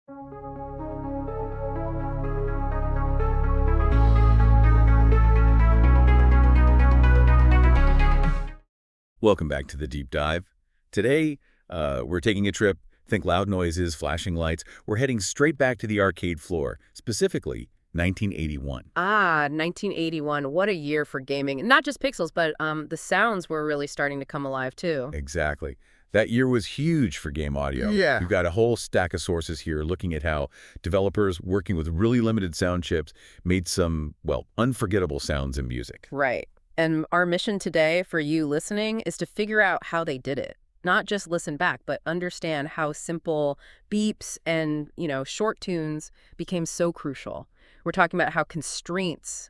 Welcome back to the Deep Dive. Today, we're taking a trip. Think loud noises, flashing lights. We're heading straight back to the arcade floor, specifically 1981. 1981. What a year for gaming. Not just pixels, but the sounds were really starting to come alive, too. Exactly. That year was huge for game audio. Yeah. We've got a whole stack of sources here looking at how developers working with really limited sound chips made some, well, unforgettable sounds in music. Right. And our mission today for you listening is to figure out how they did it. Not just listen back, but understand how simple beeps and, short tunes became so crucial. We're talking about how constraints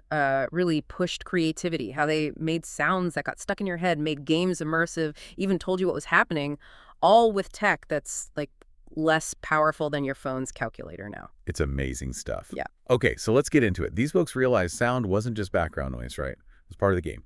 really pushed creativity, how they made sounds that got stuck in your head, made games immersive, even told you what was happening, all with tech that's like less powerful than your phone's calculator now. It's amazing stuff. Yeah. Okay, so let's get into it. These folks realized sound wasn't just background noise, right? It was part of the game.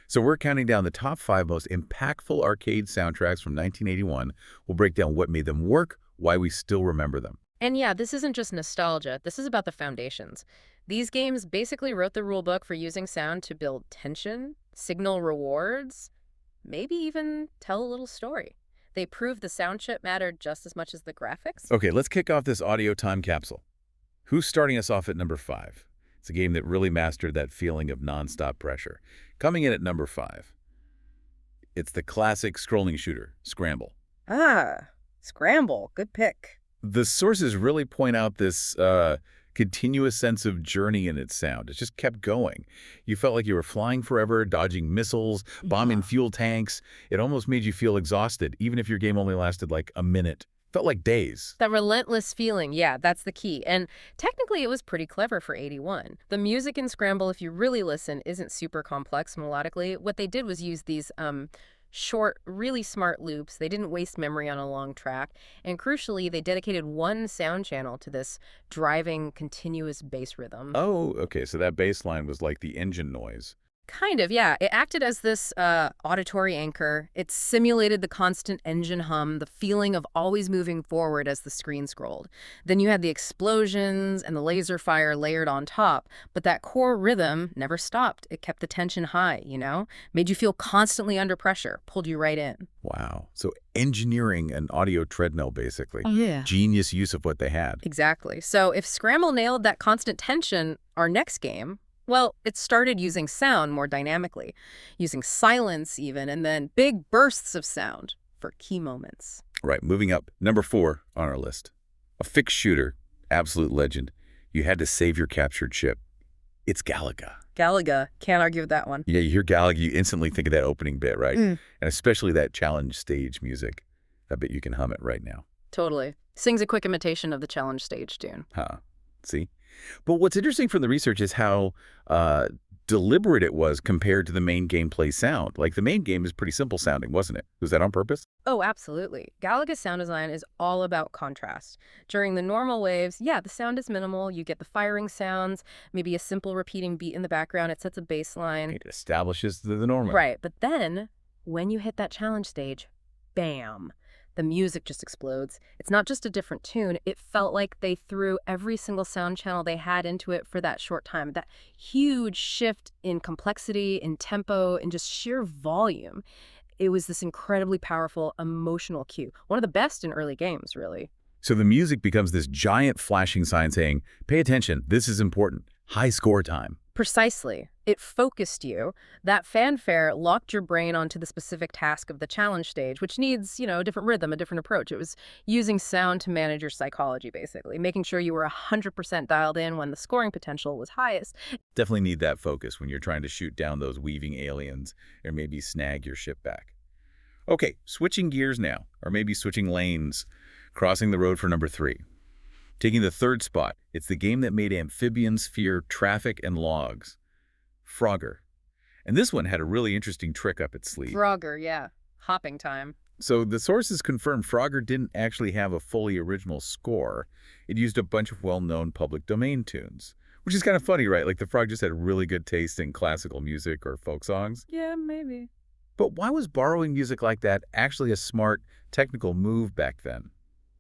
So we're counting down the top 5 most impactful arcade soundtracks from 1981. We'll break down what made them work, why we still remember them. And yeah, this isn't just nostalgia. This is about the foundations. These games basically wrote the rule book for using sound to build tension, signal rewards, maybe even tell a little story. They proved the sound chip mattered just as much as the graphics. Okay, let's kick off this audio time capsule. Who's starting us off at number 5? It's a game that really mastered that feeling of nonstop pressure. Coming in at number 5, it's the classic scrolling shooter, Scramble. Scramble. Good pick. The sources really point out this continuous sense of journey in its sound. It just kept going. You felt like you were flying forever, dodging missiles, bombing fuel tanks. It almost made you feel exhausted, even if your game only lasted like a minute. Felt like days. That relentless feeling, yeah, that's the key. And technically, it was pretty clever for 81. The music in Scramble, if you really listen, isn't super complex melodically. What they did was use these short, really smart loops. They didn't waste memory on a long track. And crucially, they dedicated one sound channel to this driving, continuous bass rhythm. Oh, okay, so that bass line was like the engine noise. Kind of, yeah. It acted as this auditory anchor. It simulated the constant engine hum, the feeling of always moving forward as the screen scrolled. Then you had the explosions and the laser fire layered on top, but that core rhythm never stopped. It kept the tension high, Made you feel constantly under pressure, pulled you right in. Wow. So engineering an audio treadmill, basically. Oh, yeah. Genius use of what they had. Exactly. So if Scramble nailed that constant tension, our next game, well, it started using sound more dynamically, using silence even, and then big bursts of sound for key moments. Right, moving up. Number 4 on our list. A fixed shooter, absolute legend. You had to save your captured ship. It's Galaga. Galaga. Can't argue with that one. Yeah, you hear Galaga, you instantly think of that opening bit, right? And especially that challenge stage music. I bet you can hum it right now. Totally. Sings a quick imitation of the challenge stage tune. Huh. See? But what's interesting from the research is how deliberate it was compared to the main gameplay sound. Like, the main game is pretty simple sounding, wasn't it? Was that on purpose? Oh, absolutely. Galaga's sound design is all about contrast. During the normal waves, yeah, the sound is minimal. You get the firing sounds, maybe a simple repeating beat in the background. It sets a baseline. It establishes the normal. Right, but then when you hit that challenge stage, bam. The music just explodes. It's not just a different tune. It felt like they threw every single sound channel they had into it for that short time. That huge shift in complexity, in tempo, in just sheer volume. It was this incredibly powerful emotional cue. One of the best in early games, really. So the music becomes this giant flashing sign saying, pay attention, this is important. High score time. Precisely. It focused you. That fanfare locked your brain onto the specific task of the challenge stage, which needs, a different rhythm, a different approach. It was using sound to manage your psychology, basically, making sure you were 100% dialed in when the scoring potential was highest. Definitely need that focus when you're trying to shoot down those weaving aliens or maybe snag your ship back. Okay, switching gears now, or maybe switching lanes, crossing the road for number 3. Taking the 3rd spot, it's the game that made amphibians fear traffic and logs. Frogger. And this one had a really interesting trick up its sleeve. Frogger, yeah. Hopping time. So the sources confirm Frogger didn't actually have a fully original score. It used a bunch of well-known public domain tunes. Which is kind of funny, right? Like, the frog just had really good taste in classical music or folk songs. Yeah, maybe. But why was borrowing music like that actually a smart, technical move back then?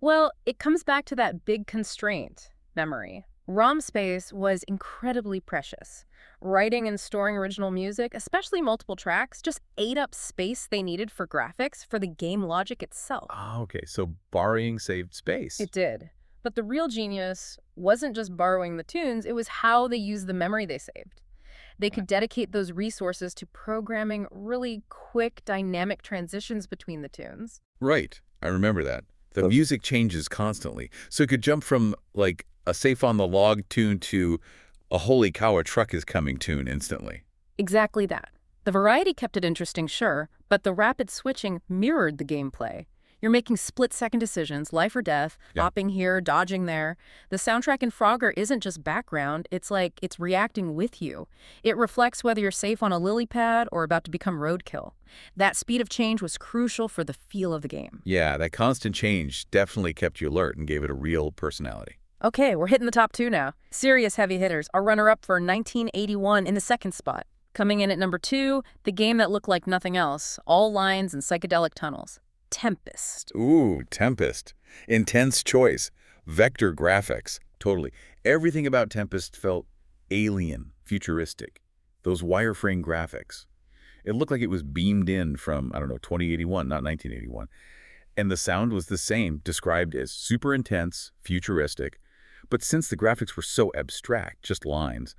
Well, it comes back to that big constraint, memory. ROM space was incredibly precious. Writing and storing original music, especially multiple tracks, just ate up space they needed for graphics for the game logic itself. Ah, okay, so borrowing saved space. It did. But the real genius wasn't just borrowing the tunes, it was how they used the memory they saved. They could dedicate those resources to programming really quick, dynamic transitions between the tunes. Right, I remember that. The music changes constantly, so it could jump from, like, a safe on the log tune to a holy cow, a truck is coming tune instantly. Exactly that. The variety kept it interesting, sure, but the rapid switching mirrored the gameplay. You're making split-second decisions, life or death, Yeah. hopping here, dodging there. The soundtrack in Frogger isn't just background, it's like it's reacting with you. It reflects whether you're safe on a lily pad or about to become roadkill. That speed of change was crucial for the feel of the game. Yeah, that constant change definitely kept you alert and gave it a real personality. Okay, we're hitting the top two now. Serious heavy hitters. Our runner-up for 1981 in the second spot. Coming in at number 2, the game that looked like nothing else, all lines and psychedelic tunnels. Tempest. Ooh, Tempest. Intense choice. Vector graphics. Totally. Everything about Tempest felt alien, futuristic. Those wireframe graphics. It looked like it was beamed in from, I don't know, 2081, not 1981. And the sound was the same, described as super intense, futuristic. But since the graphics were so abstract, just lines,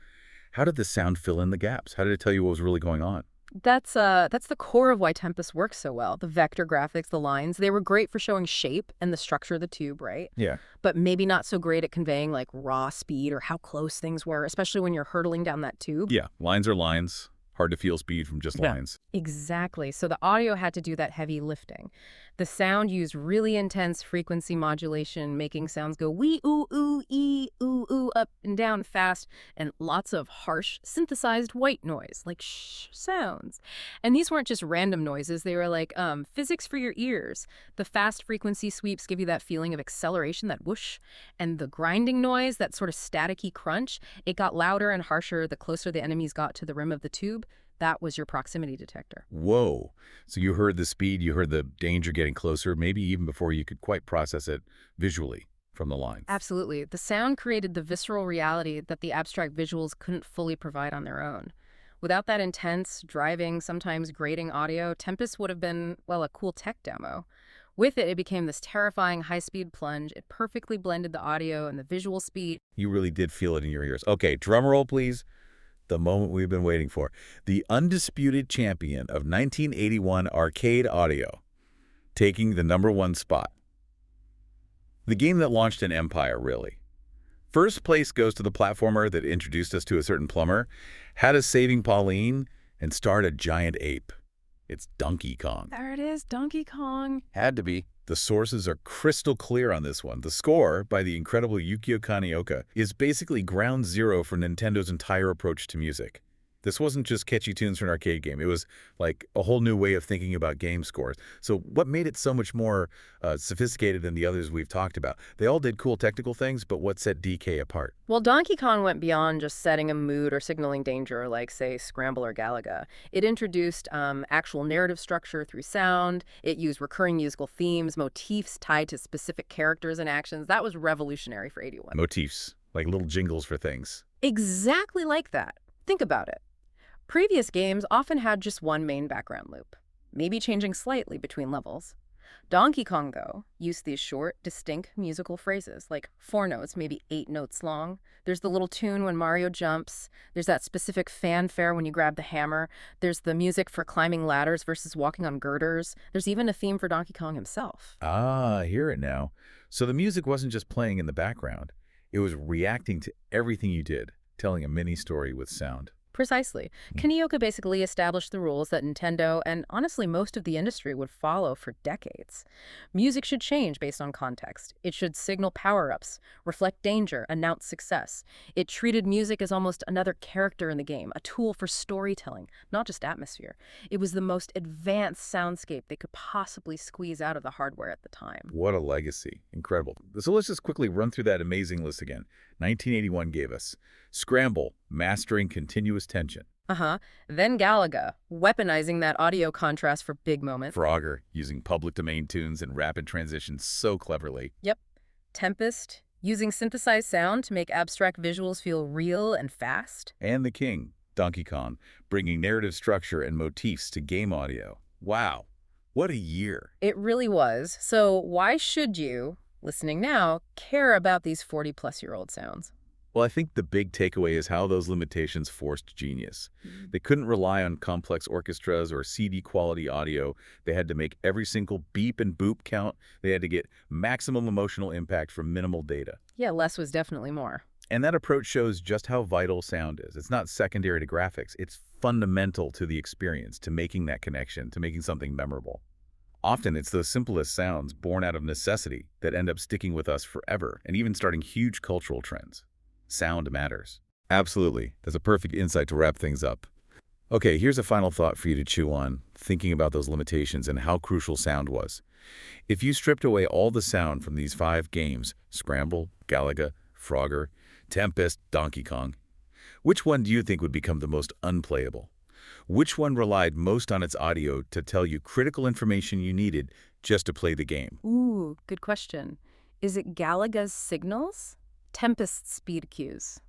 how did the sound fill in the gaps? How did it tell you what was really going on? That's the core of why Tempest works so well. The vector graphics, the lines, they were great for showing shape and the structure of the tube, right? Yeah. But maybe not so great at conveying like raw speed or how close things were, especially when you're hurtling down that tube. Yeah, lines are lines. Hard to feel speed from just Yeah. lines. Exactly. So the audio had to do that heavy lifting. The sound used really intense frequency modulation, making sounds go wee, ooh, ooh, ee, ooh, ooh, up and down fast, and lots of harsh, synthesized white noise, like shh sounds. And these weren't just random noises. They were like physics for your ears. The fast frequency sweeps give you that feeling of acceleration, that whoosh, and the grinding noise, that sort of staticky crunch, it got louder and harsher the closer the enemies got to the rim of the tube. That was your proximity detector. Whoa. So you heard the speed, you heard the danger getting closer, maybe even before you could quite process it visually from the lines. Absolutely. The sound created the visceral reality that the abstract visuals couldn't fully provide on their own. Without that intense, driving, sometimes grating audio, Tempest would have been, well, a cool tech demo. With it, it became this terrifying high-speed plunge. It perfectly blended the audio and the visual speed. You really did feel it in your ears. Okay, drum roll, please. The moment we've been waiting for. The undisputed champion of 1981 arcade audio, taking the #1 spot. The game that launched an empire, really. First place goes to the platformer that introduced us to a certain plumber, had us saving Pauline, and starred a giant ape. It's Donkey Kong. There it is, Donkey Kong. Had to be. The sources are crystal clear on this one. The score, by the incredible Yukio Kaneoka, is basically ground zero for Nintendo's entire approach to music. This wasn't just catchy tunes for an arcade game. It was like a whole new way of thinking about game scores. So what made it so much more sophisticated than the others we've talked about? They all did cool technical things, but what set DK apart? Well, Donkey Kong went beyond just setting a mood or signaling danger like, say, Scramble or Galaga. It introduced actual narrative structure through sound. It used recurring musical themes, motifs tied to specific characters and actions. That was revolutionary for 81. Motifs, like little jingles for things. Exactly like that. Think about it. Previous games often had just one main background loop, maybe changing slightly between levels. Donkey Kong, though, used these short, distinct musical phrases, like 4 notes, maybe 8 notes long. There's the little tune when Mario jumps. There's that specific fanfare when you grab the hammer. There's the music for climbing ladders versus walking on girders. There's even a theme for Donkey Kong himself. Ah, I hear it now. So the music wasn't just playing in the background. It was reacting to everything you did, telling a mini story with sound. Precisely. Kaneoka basically established the rules that Nintendo and honestly most of the industry would follow for decades. Music should change based on context. It should signal power-ups, reflect danger, announce success. It treated music as almost another character in the game, a tool for storytelling, not just atmosphere. It was the most advanced soundscape they could possibly squeeze out of the hardware at the time. What a legacy. Incredible. So let's just quickly run through that amazing list again. 1981 gave us Scramble, mastering continuous tension. Uh-huh. Then Galaga, weaponizing that audio contrast for big moments. Frogger, using public domain tunes and rapid transitions so cleverly. Yep. Tempest, using synthesized sound to make abstract visuals feel real and fast. And the king, Donkey Kong, bringing narrative structure and motifs to game audio. Wow, what a year. It really was. So why should you, listening now, care about these 40-plus-year-old sounds? Well, I think the big takeaway is how those limitations forced genius. They couldn't rely on complex orchestras or CD-quality audio. They had to make every single beep and boop count. They had to get maximum emotional impact from minimal data. Yeah, less was definitely more. And that approach shows just how vital sound is. It's not secondary to graphics. It's fundamental to the experience, to making that connection, to making something memorable. Often, it's the simplest sounds born out of necessity that end up sticking with us forever and even starting huge cultural trends. Sound matters. Absolutely. That's a perfect insight to wrap things up. Okay, here's a final thought for you to chew on, thinking about those limitations and how crucial sound was. If you stripped away all the sound from these 5 games, Scramble, Galaga, Frogger, Tempest, Donkey Kong, which one do you think would become the most unplayable? Which one relied most on its audio to tell you critical information you needed just to play the game? Ooh, good question. Is it Galaga's signals? Tempest's speed cues?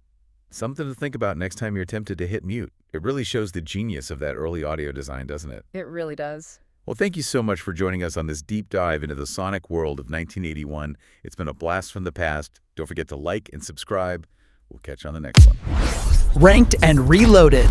Something to think about next time you're tempted to hit mute. It really shows the genius of that early audio design, doesn't it? It really does. Well, thank you so much for joining us on this deep dive into the sonic world of 1981. It's been a blast from the past. Don't forget to like and subscribe. We'll catch you on the next one. Ranked and Reloaded.